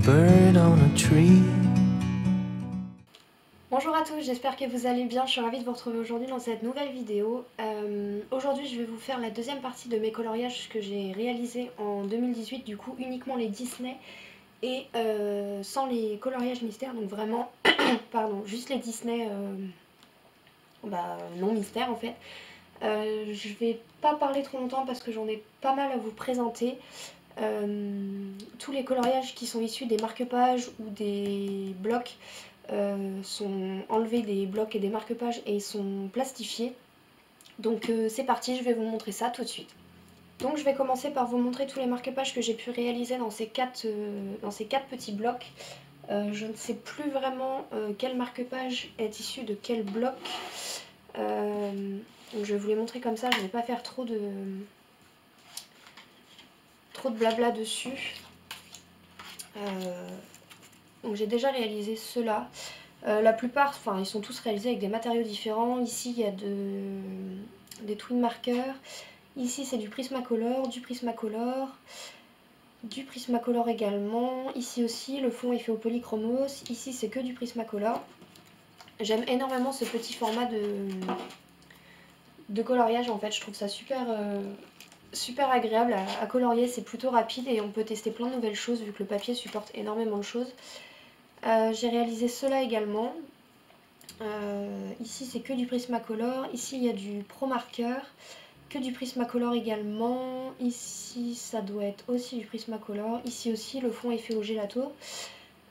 bird on a tree. Bonjour à tous, j'espère que vous allez bien, je suis ravie de vous retrouver aujourd'hui dans cette nouvelle vidéo. Aujourd'hui je vais vous faire la deuxième partie de mes coloriages que j'ai réalisés en 2018, du coup uniquement les Disney et sans les coloriages mystères, donc vraiment, pardon, juste les Disney non mystères en fait. Je vais pas parler trop longtemps parce que j'en ai pas mal à vous présenter. Tous les coloriages qui sont issus des marque-pages ou des blocs sont enlevés des blocs et des marque-pages et sont plastifiés. Donc c'est parti, je vais vous montrer ça tout de suite. Donc je vais commencer par vous montrer tous les marque-pages que j'ai pu réaliser dans ces quatre petits blocs. Je ne sais plus vraiment quel marque-page est issu de quel bloc. Donc je vais vous les montrer comme ça, je ne vais pas faire trop de blabla dessus. Donc j'ai déjà réalisé ceux-là. La plupart, enfin ils sont tous réalisés avec des matériaux différents. Ici il y a des twin markers. Ici c'est du Prismacolor, du Prismacolor également. Ici aussi le fond est fait au polychromos. Ici c'est que du Prismacolor. J'aime énormément ce petit format de coloriage en fait. Je trouve ça super agréable à colorier. C'est plutôt rapide et on peut tester plein de nouvelles choses vu que le papier supporte énormément de choses. J'ai réalisé cela également. Ici c'est que du Prismacolor, ici il y a du Pro Marker, que du Prismacolor également, ici ça doit être aussi du Prismacolor, ici aussi le fond est fait au gelato.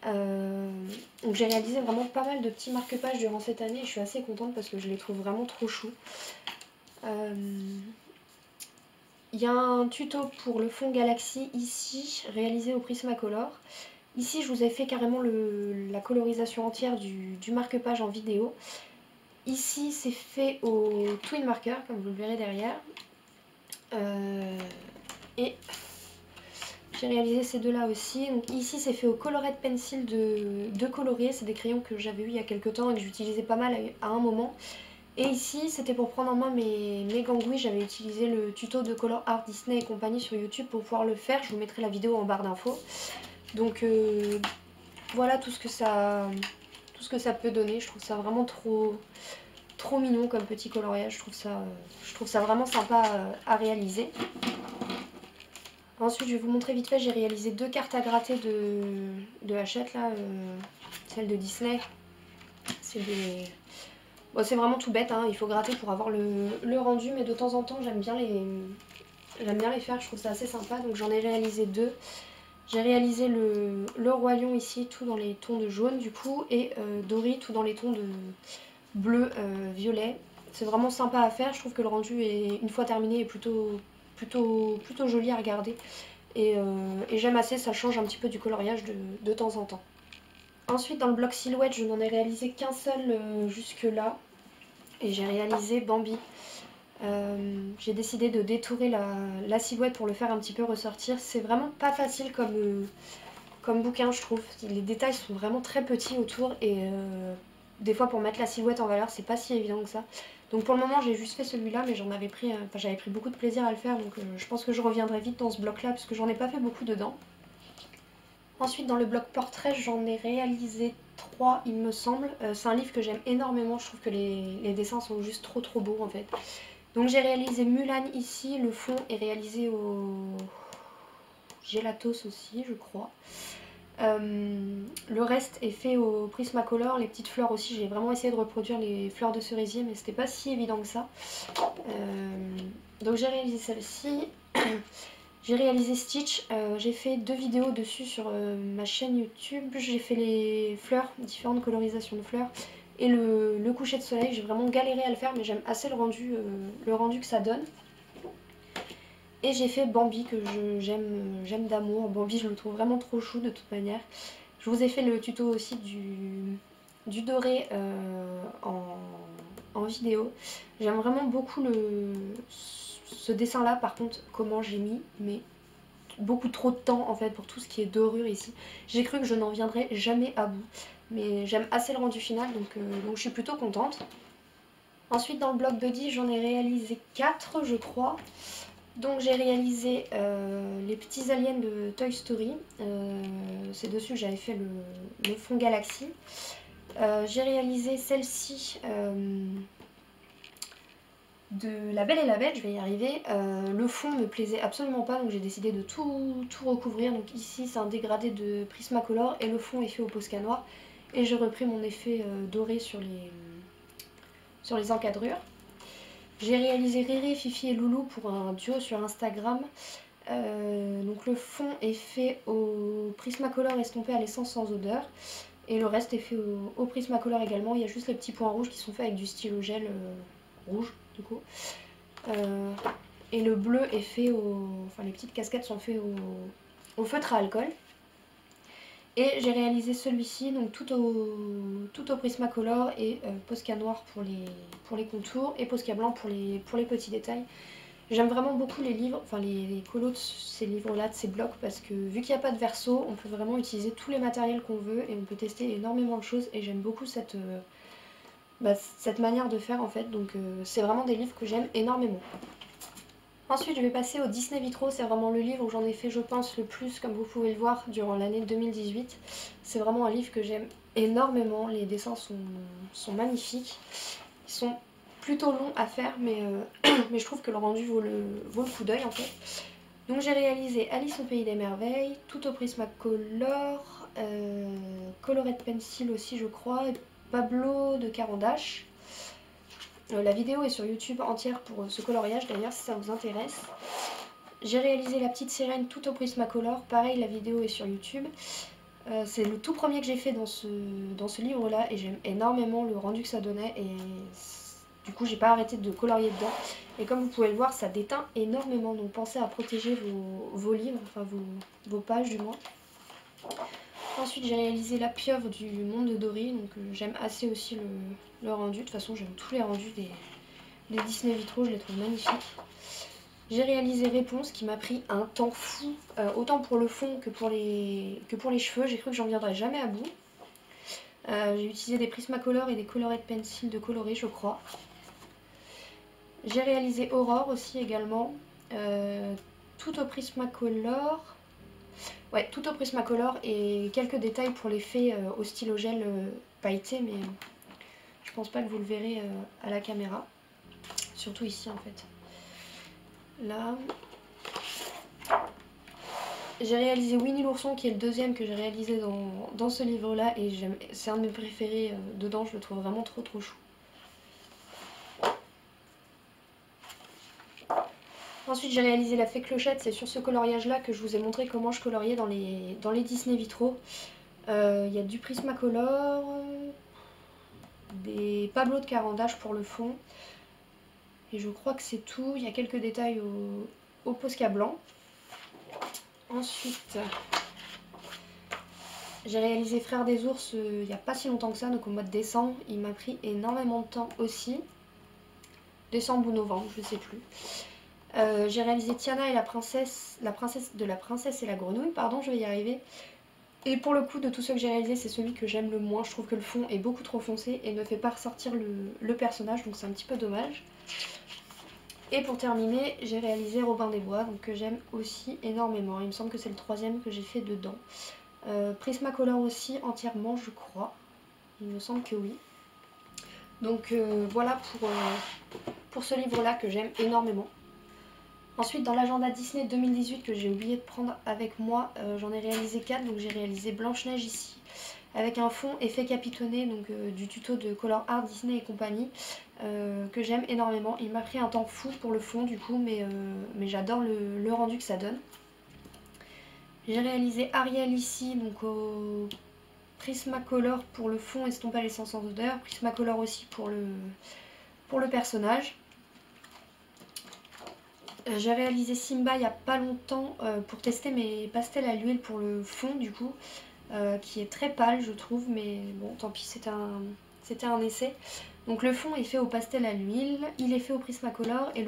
Donc j'ai réalisé vraiment pas mal de petits marque-pages durant cette année et je suis assez contente parce que je les trouve vraiment trop choux. Il y a un tuto pour le fond Galaxy ici, réalisé au Prismacolor. Ici, je vous ai fait carrément la colorisation entière du marque-page en vidéo. Ici, c'est fait au Twin Marker, comme vous le verrez derrière. Et j'ai réalisé ces deux-là aussi. Donc ici, c'est fait au Colored Pencil de colorier. C'est des crayons que j'avais eu il y a quelques temps et que j'utilisais pas mal à un moment. Et ici, c'était pour prendre en main mes gangouis. J'avais utilisé le tuto de Color Art Disney et compagnie sur YouTube pour pouvoir le faire. Je vous mettrai la vidéo en barre d'infos. Donc voilà tout ce que ça peut donner. Je trouve ça vraiment trop mignon comme petit coloriage. Je trouve ça vraiment sympa à réaliser. Ensuite je vais vous montrer vite fait, j'ai réalisé deux cartes à gratter de Hachette là, celle de Disney. C'est vraiment tout bête, hein. Il faut gratter pour avoir le rendu, mais de temps en temps j'aime bien les faire, je trouve ça assez sympa. Donc j'en ai réalisé deux. J'ai réalisé le Roi Lion ici, tout dans les tons de jaune du coup, et Dory tout dans les tons de bleu violet. C'est vraiment sympa à faire, je trouve que le rendu est, une fois terminé, est plutôt joli à regarder. Et j'aime assez, ça change un petit peu du coloriage de temps en temps. Ensuite dans le bloc silhouette, je n'en ai réalisé qu'un seul jusque là. Et j'ai réalisé Bambi. J'ai décidé de détourer la silhouette pour le faire un petit peu ressortir. C'est vraiment pas facile comme bouquin, je trouve. Les détails sont vraiment très petits autour et des fois pour mettre la silhouette en valeur c'est pas si évident que ça. Donc pour le moment j'ai juste fait celui-là, mais j'avais pris beaucoup de plaisir à le faire, donc je pense que je reviendrai vite dans ce bloc là parce que j'en ai pas fait beaucoup dedans. Ensuite dans le bloc portrait j'en ai réalisé 3 il me semble. C'est un livre que j'aime énormément, je trouve que les dessins sont juste trop beaux en fait. Donc j'ai réalisé Mulan ici, le fond est réalisé au Gelatos aussi je crois. Le reste est fait au Prismacolor, les petites fleurs aussi, j'ai vraiment essayé de reproduire les fleurs de cerisier mais c'était pas si évident que ça. Donc j'ai réalisé celle-ci. J'ai réalisé Stitch, j'ai fait 2 vidéos dessus sur ma chaîne YouTube. J'ai fait les fleurs, différentes colorisations de fleurs, et le coucher de soleil. J'ai vraiment galéré à le faire mais j'aime assez le rendu que ça donne. Et j'ai fait Bambi que j'aime d'amour. Bambi je le trouve vraiment trop chou de toute manière. Je vous ai fait le tuto aussi du doré en vidéo. J'aime vraiment beaucoup ce dessin là, par contre comment j'ai mis mais beaucoup trop de temps en fait pour tout ce qui est dorure ici. J'ai cru que je n'en viendrais jamais à bout. Mais j'aime assez le rendu final donc je suis plutôt contente. Ensuite dans le bloc Buddy j'en ai réalisé 4 je crois. Donc j'ai réalisé les petits aliens de Toy Story, c'est dessus que j'avais fait le fond Galaxy. J'ai réalisé celle-ci de La Belle et la Bête, je vais y arriver. Le fond me plaisait absolument pas, donc j'ai décidé de tout recouvrir. Donc ici c'est un dégradé de Prismacolor et le fond est fait au Posca noir. Et j'ai repris mon effet doré sur les encadrures. J'ai réalisé Riri, Fifi et Loulou pour un duo sur Instagram. Donc le fond est fait au Prismacolor estompé à l'essence sans odeur. Et le reste est fait au Prismacolor également. Il y a juste les petits points rouges qui sont faits avec du stylo gel rouge du coup. Et le bleu est fait enfin les petites casquettes sont faites au feutre à alcool. Et j'ai réalisé celui-ci donc tout au Prismacolor et Posca noir pour les contours et Posca blanc pour les petits détails. J'aime vraiment beaucoup les livres, enfin les colos de ces livres-là, de ces blocs, parce que vu qu'il n'y a pas de verso, on peut vraiment utiliser tous les matériels qu'on veut et on peut tester énormément de choses et j'aime beaucoup cette manière de faire en fait, donc c'est vraiment des livres que j'aime énormément. Ensuite je vais passer au Disney Vitraux, c'est vraiment le livre où j'en ai fait je pense le plus comme vous pouvez le voir durant l'année 2018. C'est vraiment un livre que j'aime énormément, les dessins sont magnifiques, ils sont plutôt long à faire mais je trouve que le rendu vaut le coup d'œil en fait. Donc j'ai réalisé Alice au pays des merveilles, tout au Prismacolor, Colorette Pencil aussi je crois, et Pablo de Carandache. La vidéo est sur YouTube entière pour ce coloriage d'ailleurs si ça vous intéresse. J'ai réalisé la petite sirène tout au Prismacolor, pareil la vidéo est sur YouTube. C'est le tout premier que j'ai fait dans ce livre là et j'aime énormément le rendu que ça donnait et du coup j'ai pas arrêté de colorier dedans et comme vous pouvez le voir ça déteint énormément donc pensez à protéger vos livres, enfin vos pages du moins. Ensuite j'ai réalisé la pieuvre du monde de Dory donc j'aime assez aussi le rendu, de toute façon j'aime tous les rendus des Disney Vitraux, je les trouve magnifiques. J'ai réalisé Réponse qui m'a pris un temps fou, autant pour le fond que pour les cheveux, j'ai cru que j'en viendrais jamais à bout. J'ai utilisé des Prismacolor et des Colorette Pencil de coloré je crois. J'ai réalisé Aurore aussi également, tout au Prismacolor. Ouais, tout au Prismacolor et quelques détails pour l'effet au stylo gel pailleté, mais je pense pas que vous le verrez à la caméra. Surtout ici en fait. Là. J'ai réalisé Winnie l'ourson qui est le deuxième que j'ai réalisé dans ce livre là et c'est un de mes préférés dedans, je le trouve vraiment trop chou. Ensuite j'ai réalisé la fée Clochette, c'est sur ce coloriage là que je vous ai montré comment je coloriais dans les Disney Vitraux. Il y a du Prismacolor, des Pablo de Carandache pour le fond. Et je crois que c'est tout, il y a quelques détails au Posca blanc. Ensuite, j'ai réalisé Frères des ours il n'y a pas si longtemps que ça, donc au mois de décembre. Il m'a pris énormément de temps aussi. Décembre ou novembre, je ne sais plus. J'ai réalisé Tiana et la princesse et la grenouille, pardon, je vais y arriver. Et pour le coup, de tous ceux que j'ai réalisés, c'est celui que j'aime le moins. Je trouve que le fond est beaucoup trop foncé et ne fait pas ressortir le personnage, donc c'est un petit peu dommage. Et pour terminer, j'ai réalisé Robin des Bois, donc que j'aime aussi énormément. Il me semble que c'est le troisième que j'ai fait dedans. Prismacolor aussi entièrement, je crois. Il me semble que oui. Donc voilà pour ce livre-là que j'aime énormément. Ensuite, dans l'agenda Disney 2018 que j'ai oublié de prendre avec moi, j'en ai réalisé 4. Donc j'ai réalisé Blanche-Neige ici, avec un fond effet capitonné, donc du tuto de Color Art Disney et compagnie, que j'aime énormément. Il m'a pris un temps fou pour le fond du coup, mais j'adore le rendu que ça donne. J'ai réalisé Ariel ici, donc au Prismacolor pour le fond estompé à l'essence sans odeur, Prismacolor aussi pour le personnage. J'ai réalisé Simba il n'y a pas longtemps pour tester mes pastels à l'huile pour le fond du coup, qui est très pâle je trouve, mais bon tant pis, c'était un essai. Donc le fond est fait au pastel à l'huile, il est fait au Prismacolor et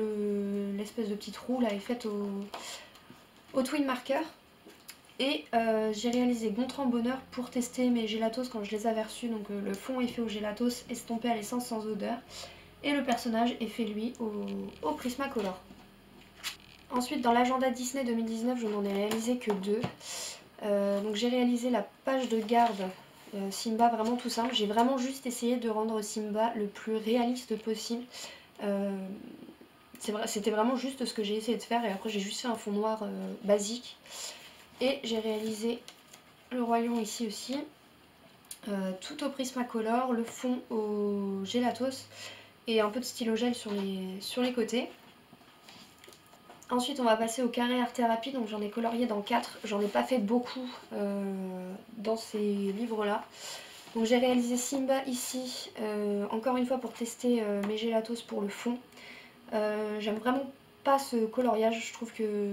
l'espèce de petite roue là est faite au Twin Marker. Et j'ai réalisé Gontran Bonheur pour tester mes gélatos quand je les avais reçus. Donc le fond est fait au gélatos estompé à l'essence sans odeur. Et le personnage est fait lui au Prismacolor. Ensuite dans l'agenda Disney 2019 je n'en ai réalisé que 2. Donc j'ai réalisé la page de garde Simba vraiment tout simple. J'ai vraiment juste essayé de rendre Simba le plus réaliste possible. C'était vraiment juste ce que j'ai essayé de faire et après j'ai juste fait un fond noir basique. Et j'ai réalisé le Roi Lion ici aussi. Tout au Prismacolor, le fond au Gelatos et un peu de stylo gel sur les côtés. Ensuite on va passer au carré art thérapie, donc j'en ai colorié dans 4, j'en ai pas fait beaucoup dans ces livres là. Donc j'ai réalisé Simba ici, encore une fois pour tester mes Gelatos pour le fond. J'aime vraiment pas ce coloriage, je trouve que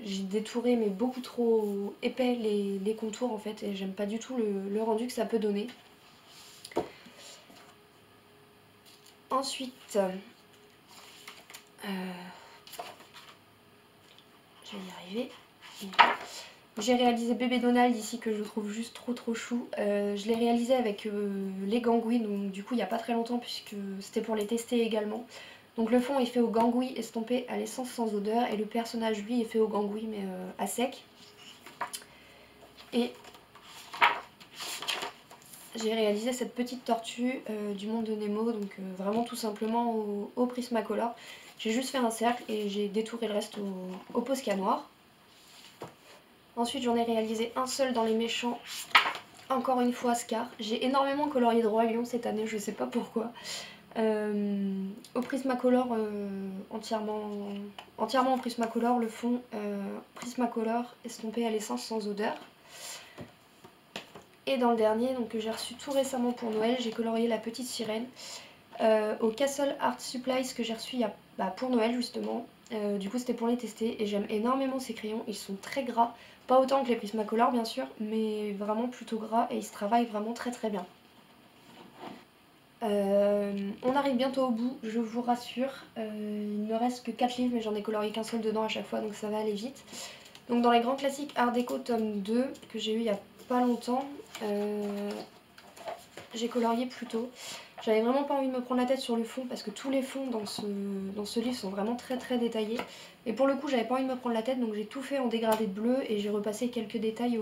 j'ai détouré mais beaucoup trop épais les contours en fait et j'aime pas du tout le rendu que ça peut donner. Ensuite, je vais y arriver. J'ai réalisé bébé Donald ici que je trouve juste trop chou. Je l'ai réalisé avec les gangouis, donc du coup il n'y a pas très longtemps puisque c'était pour les tester également. Donc le fond est fait au gangouis estompé à l'essence sans odeur et le personnage lui est fait au gangouis mais à sec. Et j'ai réalisé cette petite tortue du monde de Nemo, donc vraiment tout simplement au Prismacolor. J'ai juste fait un cercle et j'ai détouré le reste au Posca noir. Ensuite j'en ai réalisé un seul dans les méchants, encore une fois Scar. J'ai énormément colorié de Roi Lion cette année, je sais pas pourquoi. Au Prismacolor, entièrement en Prismacolor, le fond Prismacolor estompé à l'essence sans odeur. Et dans le dernier, donc que j'ai reçu tout récemment pour Noël, j'ai colorié la petite sirène au Castle Art Supplies que j'ai reçu pour Noël justement. Du coup c'était pour les tester et j'aime énormément ces crayons, ils sont très gras, pas autant que les Prismacolor bien sûr, mais vraiment plutôt gras et ils se travaillent vraiment très bien. On arrive bientôt au bout, je vous rassure, il ne me reste que 4 livres mais j'en ai colorié qu'un seul dedans à chaque fois donc ça va aller vite. Donc dans les grands classiques Art Déco tome 2 que j'ai eu il y a pas longtemps, j'ai colorié plus tôt. J'avais vraiment pas envie de me prendre la tête sur le fond parce que tous les fonds dans ce livre sont vraiment très détaillés. Et pour le coup j'avais pas envie de me prendre la tête donc j'ai tout fait en dégradé de bleu et j'ai repassé quelques détails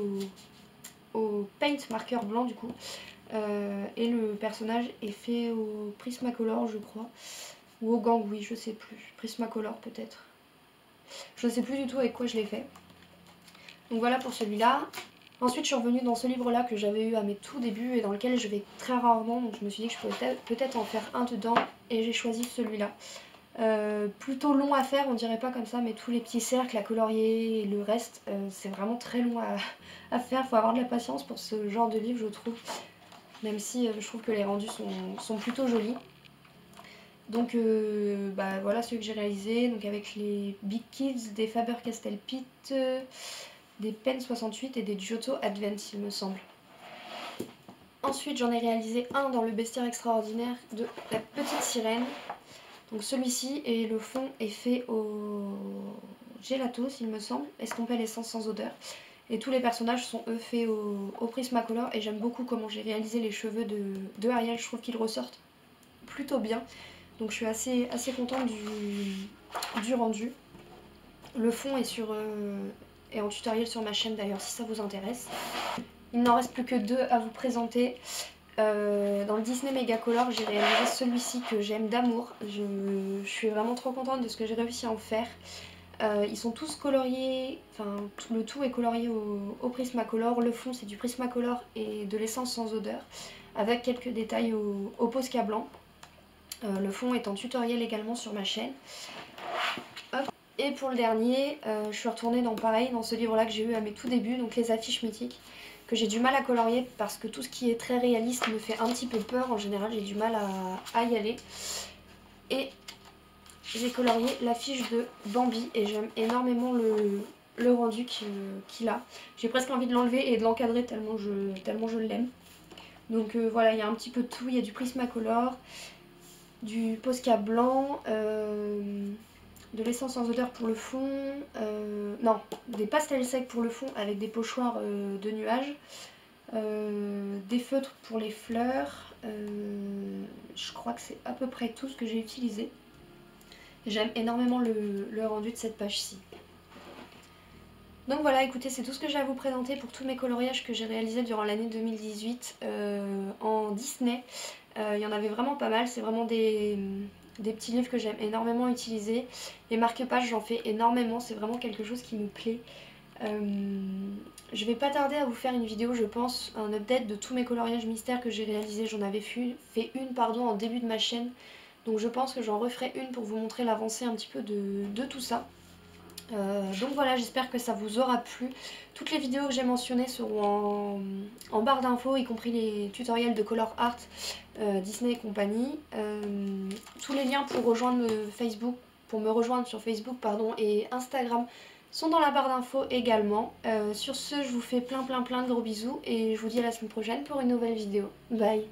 au paint marqueur blanc du coup. Et le personnage est fait au Prismacolor je crois. Ou au gangouis, je sais plus. Prismacolor peut-être. Je sais plus du tout avec quoi je l'ai fait. Donc voilà pour celui-là. Ensuite je suis revenue dans ce livre là que j'avais eu à mes tout débuts et dans lequel je vais très rarement, donc je me suis dit que je pourrais peut-être en faire un dedans et j'ai choisi celui-là. Plutôt long à faire, on dirait pas comme ça, mais tous les petits cercles à colorier et le reste c'est vraiment très long à faire, faut avoir de la patience pour ce genre de livre je trouve, même si je trouve que les rendus sont plutôt jolis. Donc voilà ceux que j'ai réalisés, donc avec les Big Kids, des Faber-Castell Pitt, des Pen 68 et des Giotto Advent il me semble. Ensuite j'en ai réalisé un dans le bestiaire extraordinaire de la petite sirène. Donc celui-ci et le fond est fait au Gelatos il me semble, estompé à l'essence sans odeur. Et tous les personnages sont eux faits au Prismacolor et j'aime beaucoup comment j'ai réalisé les cheveux de Ariel, je trouve qu'ils ressortent plutôt bien. Donc je suis assez contente du rendu. Le fond est en tutoriel sur ma chaîne d'ailleurs si ça vous intéresse. Il n'en reste plus que 2 à vous présenter. Dans le Disney Megacolor, j'ai réalisé celui-ci que j'aime d'amour. Je suis vraiment trop contente de ce que j'ai réussi à en faire. Ils sont tous coloriés, enfin le tout est colorié au Prismacolor. Le fond c'est du Prismacolor et de l'essence sans odeur, avec quelques détails au Posca blanc. Le fond est en tutoriel également sur ma chaîne. Hop. Et pour le dernier, je suis retournée dans ce livre là que j'ai eu à mes tout débuts, donc les affiches mythiques, que j'ai du mal à colorier parce que tout ce qui est très réaliste me fait un petit peu peur. En général j'ai du mal à y aller. Et j'ai colorié l'affiche de Bambi et j'aime énormément le rendu qu'il a. J'ai presque envie de l'enlever et de l'encadrer tellement je l'aime. Donc voilà, il y a un petit peu de tout, il y a du Prismacolor, du Posca blanc, de l'essence sans odeur pour le fond, non, des pastels secs pour le fond avec des pochoirs de nuages, des feutres pour les fleurs, je crois que c'est à peu près tout ce que j'ai utilisé. J'aime énormément le rendu de cette page-ci. Donc voilà, écoutez, c'est tout ce que j'ai à vous présenter pour tous mes coloriages que j'ai réalisés durant l'année 2018 en Disney. Il y en avait vraiment pas mal, c'est vraiment des petits livres que j'aime énormément utiliser. Les marque-pages, j'en fais énormément, c'est vraiment quelque chose qui me plaît. Je vais pas tarder à vous faire une vidéo, je pense, un update de tous mes coloriages mystères que j'ai réalisés. J'en avais fait une en début de ma chaîne, donc je pense que j'en referai une pour vous montrer l'avancée un petit peu de tout ça. Donc voilà, j'espère que ça vous aura plu. Toutes les vidéos que j'ai mentionnées seront en barre d'infos, y compris les tutoriels de color art, Disney et compagnie. Tous les liens pour rejoindre Facebook, pour me rejoindre sur Facebook et Instagram sont dans la barre d'infos également. Sur ce, je vous fais plein de gros bisous et je vous dis à la semaine prochaine pour une nouvelle vidéo. Bye!